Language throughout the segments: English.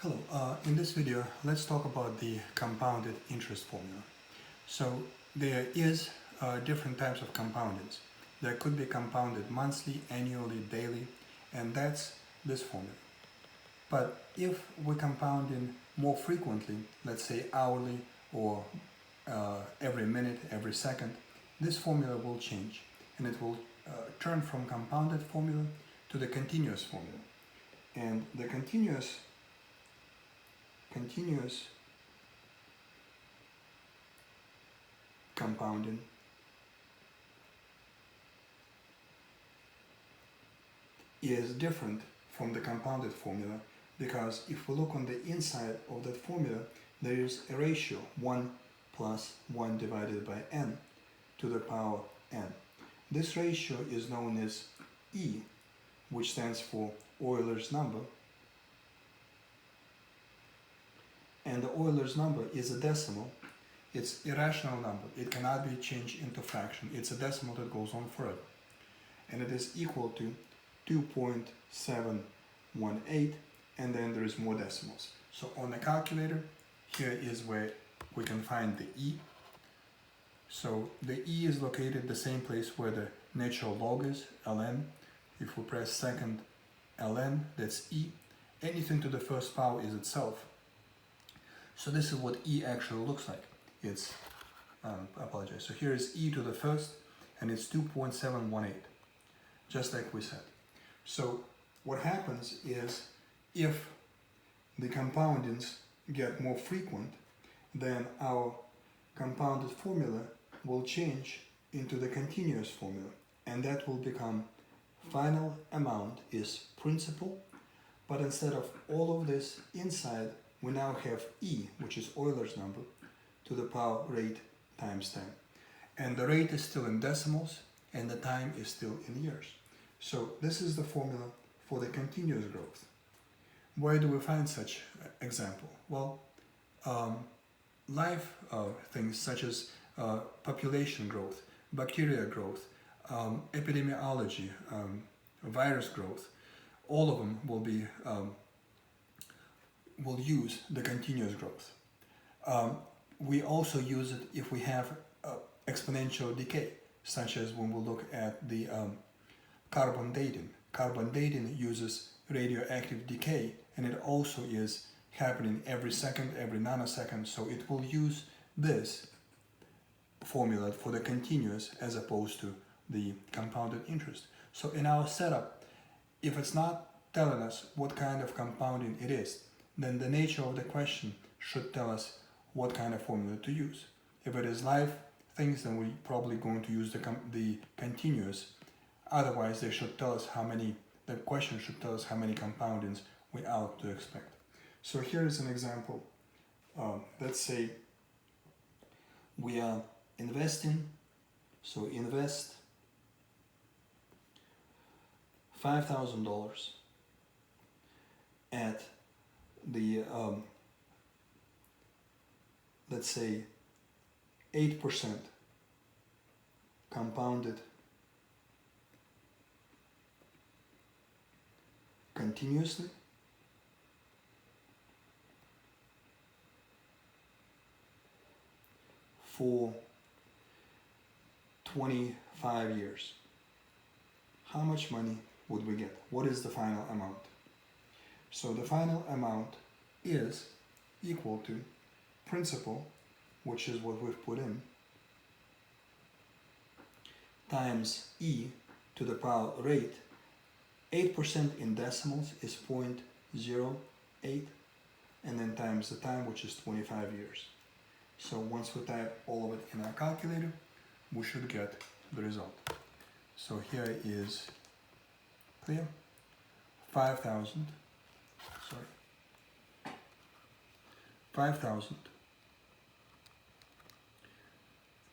Hello, in this video let's talk about the compounded interest formula. So there is different types of compoundings. There could be compounded monthly, annually, daily, and that's this formula. But if we compound in more frequently, let's say hourly or every minute, every second, this formula will change and it will turn from compounded formula to the continuous formula. And the continuous compounding is different from the compounded formula because if we look on the inside of that formula, there is a ratio 1 plus 1 divided by n to the power n. This ratio is known as E, which stands for Euler's number. And the Euler's number is a decimal. It's irrational number. It cannot be changed into fraction. It's a decimal that goes on forever. And it is equal to 2.718, and then there is more decimals. So on the calculator, here is where we can find the E. So the E is located the same place where the natural log is, ln. If we press second ln, that's E. Anything to the first power is itself. So this is what E actually looks like. It's, I apologize. So here is E to the first, and it's 2.718, just like we said. So what happens is, if the compoundings get more frequent, then our compounded formula will change into the continuous formula, and that will become final amount is principal, but instead of all of this inside, we now have E, which is Euler's number, to the power rate times time. And the rate is still in decimals, and the time is still in years. So this is the formula for the continuous growth. Where do we find such example? Well, life things such as population growth, bacteria growth, epidemiology, virus growth, all of them will use the continuous growth. We also use it if we have exponential decay, such as when we look at the carbon dating. Carbon dating uses radioactive decay, and it also is happening every second, every nanosecond, so it will use this formula for the continuous as opposed to the compounded interest. So in our setup, if it's not telling us what kind of compounding it is, then the nature of the question should tell us what kind of formula to use. If it is live things, then we're probably going to use the continuous. Otherwise, they should tell us the question should tell us how many compoundings we ought to expect. So here is an example. Let's say we are investing, so invest $5,000 at the, let's say, 8% compounded continuously for 25 years. How much money would we get? What is the final amount? So the final amount is equal to principal, which is what we've put in, times E to the power rate. 8% in decimals is 0.08, and then times the time, which is 25 years. So once we type all of it in our calculator, we should get the result. So here is clear. 5,000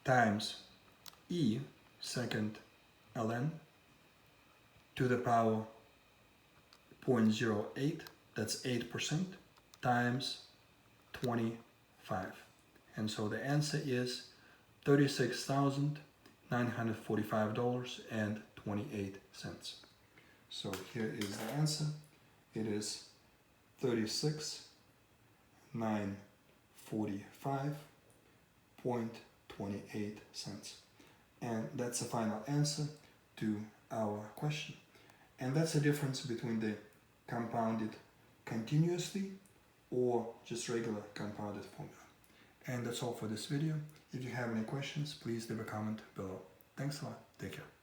times E second ln to the power 0.08, that's 8%, times 25. And so the answer is $36,945.28. So here is the answer. It is 36 945.28 and that's the final answer to our question. And that's the difference between the compounded continuously or just regular compounded formula. And that's all for this video. If you have any questions, please leave a comment below. Thanks a lot. Take care.